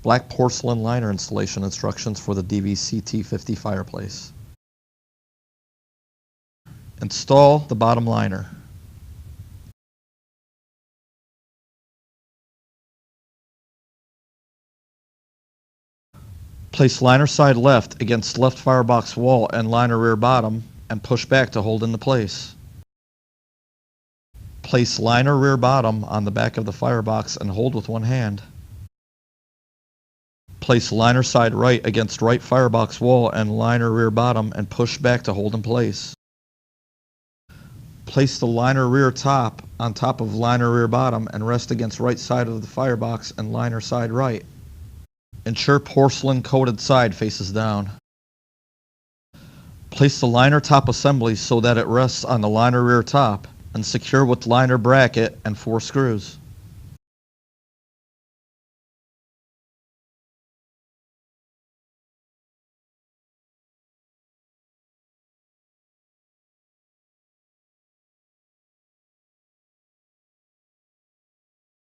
Black porcelain liner installation instructions for the DVCT50 fireplace. Install the bottom liner. Place liner side left against left firebox wall and liner rear bottom and push back to hold into place. Place liner rear bottom on the back of the firebox and hold with one hand. Place liner side right against right firebox wall and liner rear bottom and push back to hold in place. Place the liner rear top on top of liner rear bottom and rest against right side of the firebox and liner side right. Ensure porcelain coated side faces down. Place the liner top assembly so that it rests on the liner rear top and secure with liner bracket and 4 screws.